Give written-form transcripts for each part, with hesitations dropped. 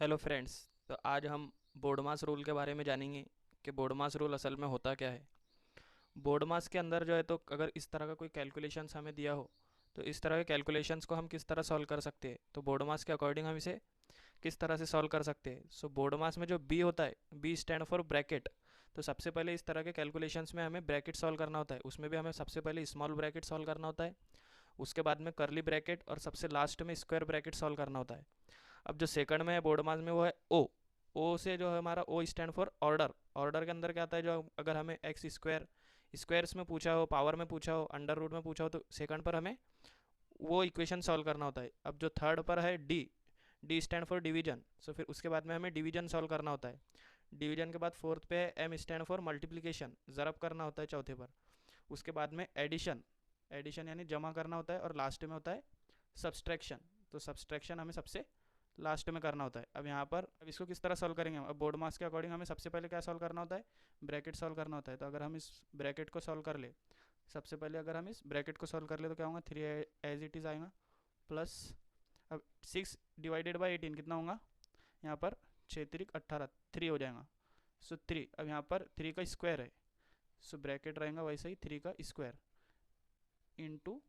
Hello friends. तो आज हम बोर्डमास रूल के बारे में जानेंगे कि बोर्डमास रूल असल में होता क्या है। बोर्डमास के अंदर जो है, तो अगर इस तरह का कोई कैलकुलेशंस हमें दिया हो तो इस तरह के कैलकुलेशंस को हम किस तरह सॉल्व कर सकते हैं, तो बोर्डमास के अकॉर्डिंग हम इसे किस तरह से सॉल्व कर सकते हैं। सो बोर्डमास में जो बी होता है, बी स्टैंड फॉर ब्रैकेट। तो सबसे पहले इस तरह के कैलकुलेशंस में हमें ब्रैकेट सॉल्व करना होता है, उसमें भी हमें सबसे पहले स्मॉल ब्रैकेट सॉल्व करना होता है, उसके बाद में करली ब्रैकेट और सबसे लास्ट में स्क्वायर ब्रैकेट सॉल्व करना होता है। अब जो सेकंड में है बोर्ड मास में वो है ओ। ओ से जो है हमारा O stand for order. Order के अंदर क्या आता है, जो अगर हमें एक्स स्क्वायर स्क्वायर्स में पूछा हो, पावर में पूछा हो, अंडर रूट में पूछा हो, तो सेकंड पर हमें वो इक्वेशन सॉल्व करना होता है। अब जो थर्ड पर है D, D stand for division. So फिर उसके बाद में हमें डिवीजन सॉल्व करना होता है। डिवीजन के बाद फोर्थ पे है एम स्टैंड फॉर मल्टीप्लीकेशन, ज़रब करना होता है चौथे पर। उसके बाद में एडिशन, एडिशन यानी जमा करना होता है, और लास्ट में होता है सब्सट्रैक्शन। तो सब्सट्रैक्शन हमें सबसे लास्ट में करना होता है। अब यहाँ पर अब इसको किस तरह सॉल्व करेंगे हम, अब बोर्ड मास के अकॉर्डिंग हमें सबसे पहले क्या सॉल्व करना होता है, ब्रैकेट सॉल्व करना होता है। तो अगर हम इस ब्रैकेट को सॉल्व कर ले, सबसे पहले अगर हम इस ब्रैकेट को सॉल्व कर ले तो क्या होगा, 3 एज इट इज़ आएगा, प्लस अब 6/18 कितना होगा यहाँ पर, 6×3 = 18, 3 हो जाएगा। सो 3, अब यहाँ पर 3 का स्क्वायर है, सो ब्रैकेट रहेगा वैसे ही 3 का square into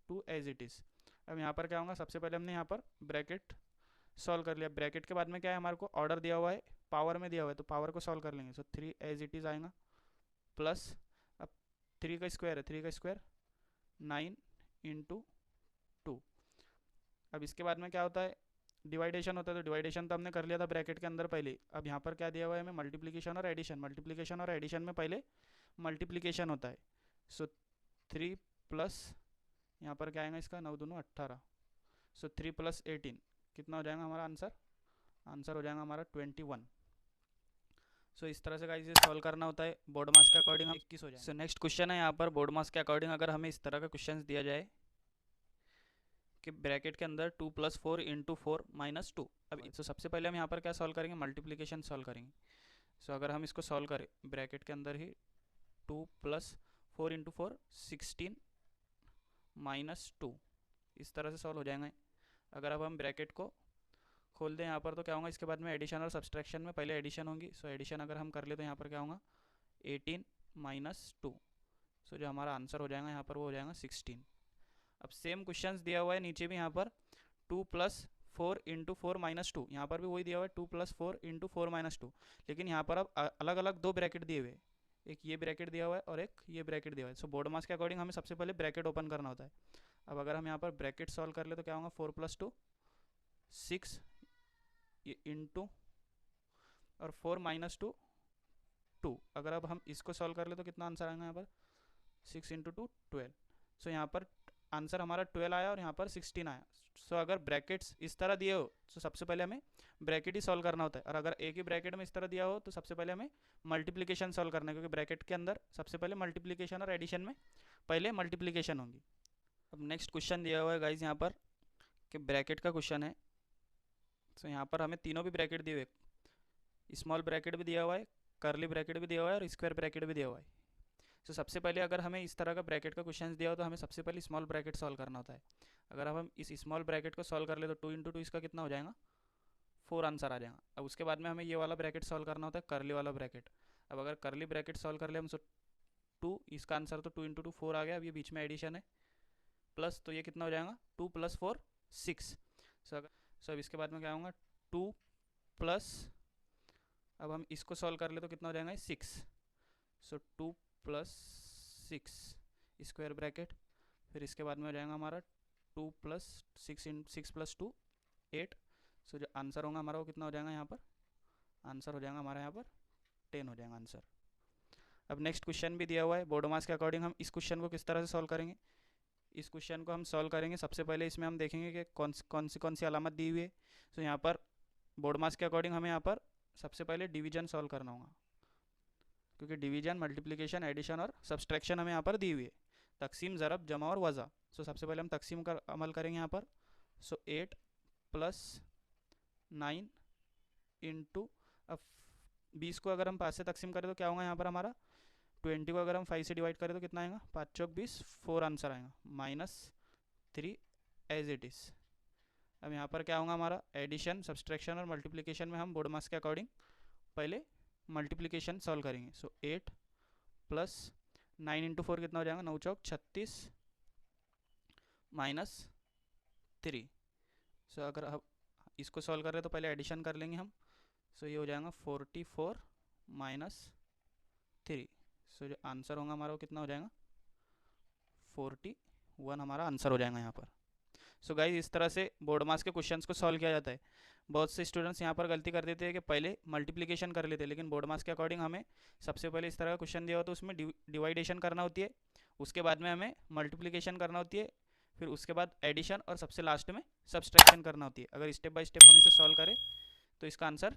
2 as it is. अब यहाँ पर क्या होगा, सबसे पहले हमने यहाँ पर ब्रैकेट सॉल्व कर लिया। ब्रैकेट के बाद में क्या है, हमारे को ऑर्डर दिया हुआ है, पावर में दिया हुआ है, तो पावर को सॉल्व कर लेंगे। सो 3 एज इट इज़ आएगा, प्लस अब 3 का स्क्वायर है, 3 का स्क्वायर 9 × 2। अब इसके बाद में क्या होता है, डिवाइडेशन होता है। तो डिवाइडेशन तो हमने कर लिया था ब्रैकेट के अंदर पहले। अब यहाँ पर क्या दिया हुआ है हमें, मल्टीप्लीकेशन और एडिशन। मल्टीप्लीकेशन और एडिशन में पहले मल्टीप्लीकेशन होता है। सो 3 प्लस यहाँ पर क्या आएगा इसका, 9×2 = 18। सो 3 + 18 कितना हो जाएगा हमारा आंसर, आंसर हो जाएगा हमारा 21। सो इस तरह से गाइस ये सॉल्व करना होता है। बोर्ड मास के अकॉर्डिंग हम 21 हो जाएंगे। सो नेक्स्ट क्वेश्चन है यहाँ पर, बोर्ड मास के अकॉर्डिंग अगर हमें इस तरह का क्वेश्चन दिया जाए कि ब्रैकेट के अंदर 2 + 4 × 4 - 2। अब तो सबसे पहले हम यहाँ पर क्या सॉल्व करेंगे, मल्टीप्लीकेशन सॉल्व करेंगे। सो अगर हम इसको सॉल्व करें ब्रैकेट के अंदर ही, 2 + 4 × 4 16 - 2, इस तरह से सॉल्व हो जाएंगे। अगर अब हम ब्रैकेट को खोल दें यहाँ पर तो क्या होगा, इसके बाद में एडिशन और सब्सट्रैक्शन में पहले एडिशन होगी। सो एडिशन अगर हम कर ले तो यहाँ पर क्या होगा, 18 - 2। सो जो हमारा आंसर हो जाएगा यहाँ पर वो हो जाएगा 16। अब सेम क्वेश्चंस दिया हुआ है नीचे भी, यहाँ पर 2 + 4 × 4 - 2, यहाँ पर भी वही दिया हुआ है 2 + 4 × 4 - 2। लेकिन यहाँ पर अब अलग अलग दो ब्रैकेट दिए हुए हैं, एक ये ब्रैकेट दिया हुआ है और एक ये ब्रैकेट दिया हुआ है। सो बोर्ड मास के अकॉर्डिंग हमें सबसे पहले ब्रैकेट ओपन करना होता है। अब अगर हम यहाँ पर ब्रैकेट सॉल्व कर ले तो क्या होगा, 4 + 2 6 ये इंटू और 4 - 2 2। अगर अब हम इसको सॉल्व कर ले तो कितना आंसर आएगा यहाँ पर, 6 × 2 12। सो यहाँ पर आंसर हमारा 12 आया और यहाँ पर 16 आया। सो अगर ब्रैकेट्स इस तरह दिए हो तो सबसे पहले हमें ब्रैकेट ही सॉल्व करना होता है, और अगर एक ही ब्रैकेट में इस तरह दिया हो तो सबसे पहले हमें मल्टीप्लीकेशन सॉल्व करना है, क्योंकि ब्रैकेट के अंदर सबसे पहले मल्टीप्लीकेशन और एडिशन में पहले मल्टीप्लीकेशन होगी। अब नेक्स्ट क्वेश्चन दिया हुआ है गाइज यहाँ पर कि ब्रैकेट का क्वेश्चन है। सो यहाँ पर हमें तीनों भी ब्रैकेट दिए हुए, स्मॉल ब्रैकेट भी दिया हुआ है, करली ब्रैकेट भी दिया हुआ है और स्क्वायर ब्रैकेट भी दिया हुआ है। तो सबसे पहले अगर हमें इस तरह का ब्रैकेट का क्वेश्चन दिया हो तो हमें सबसे पहले स्मॉल ब्रैकेट सॉल्व करना होता है। अगर हम इस स्मॉल ब्रैकेट को सॉल्व कर ले तो 2 × 2 इसका कितना हो जाएगा, 4 आंसर आ जाएगा। अब उसके बाद में हमें ये वाला ब्रैकेट सॉल्व करना होता है, करली वाला ब्रैकेट। अब अगर करली ब्रैकेट सॉल्व कर ले हम, सो 2 इसका आंसर, तो 2 × 2 4 आ गया। अब ये बीच में एडिशन है, प्लस तो ये कितना हो जाएगा, 2 + 4 6। सो अब इसके बाद में क्या होगा, 2 प्लस, अब हम इसको सॉल्व कर ले तो कितना हो जाएगा, 6। सो 2 + 6 स्क्वायर ब्रैकेट, फिर इसके बाद में हो जाएगा हमारा 2 + 6 + 2 8। सो जो आंसर होगा हमारा वो कितना हो जाएगा, यहाँ पर आंसर हो जाएगा हमारा यहाँ पर 10 हो जाएगा आंसर। अब नेक्स्ट क्वेश्चन भी दिया हुआ है बोर्ड मास के अकॉर्डिंग, हम इस क्वेश्चन को किस तरह से सॉल्व करेंगे। इस क्वेश्चन को हम सॉल्व करेंगे, सबसे पहले इसमें हम देखेंगे कि कौन सी अलामत दी हुई है। तो यहाँ पर बोर्ड मास के अकॉर्डिंग हमें यहाँ पर सबसे पहले डिवीजन सॉल्व करना होगा, क्योंकि डिवीजन, मल्टीप्लिकेशन, एडिशन और सब्सट्रैक्शन हमें यहाँ पर दी हुई है, तकसीम, ज़रब, जमा और वज़ा। सो सबसे पहले हम तकसीम का अमल करेंगे यहाँ पर। सो 8 + 9 इंटू, अब 20 को अगर हम 5 से तकसीम करें तो क्या होगा यहाँ पर हमारा, 20 को अगर हम 5 से डिवाइड करें तो कितना आएगा, 5 × 4 = 20, 4 आंसर आएगा, -3 एज इट इज़। अब यहाँ पर क्या होगा हमारा, एडिशन, सब्सट्रैक्शन और मल्टीप्लिकेशन में हम बोर्ड मास के अकॉर्डिंग पहले मल्टीप्लिकेशन सॉल्व करेंगे। सो 8 प्लस 9 इंटू 4 कितना हो जाएगा, 9 चौक 36 माइनस 3। सो अगर अब इसको सॉल्व कर रहे हैं तो पहले एडिशन कर लेंगे हम। सो ये हो जाएगा 44 माइनस 3। सो जो आंसर होगा हमारा वो कितना हो जाएगा, 41 हमारा आंसर हो जाएगा यहाँ पर। सो गाइस इस तरह से बोर्ड मास के क्वेश्चंस को सॉल्व किया जाता है। बहुत से स्टूडेंट्स यहाँ पर गलती कर देते हैं कि पहले मल्टीप्लिकेशन कर लेते हैं, लेकिन बोर्ड मास के अकॉर्डिंग हमें सबसे पहले इस तरह का क्वेश्चन दिया हो तो उसमें डिवाइडेशन करना होती है, उसके बाद में हमें मल्टीप्लिकेशन करना होती है, फिर उसके बाद एडिशन और सबसे लास्ट में सब्सट्रैक्शन करना होती है। अगर स्टेप बाय स्टेप हम इसे सॉल्व करें तो इसका आंसर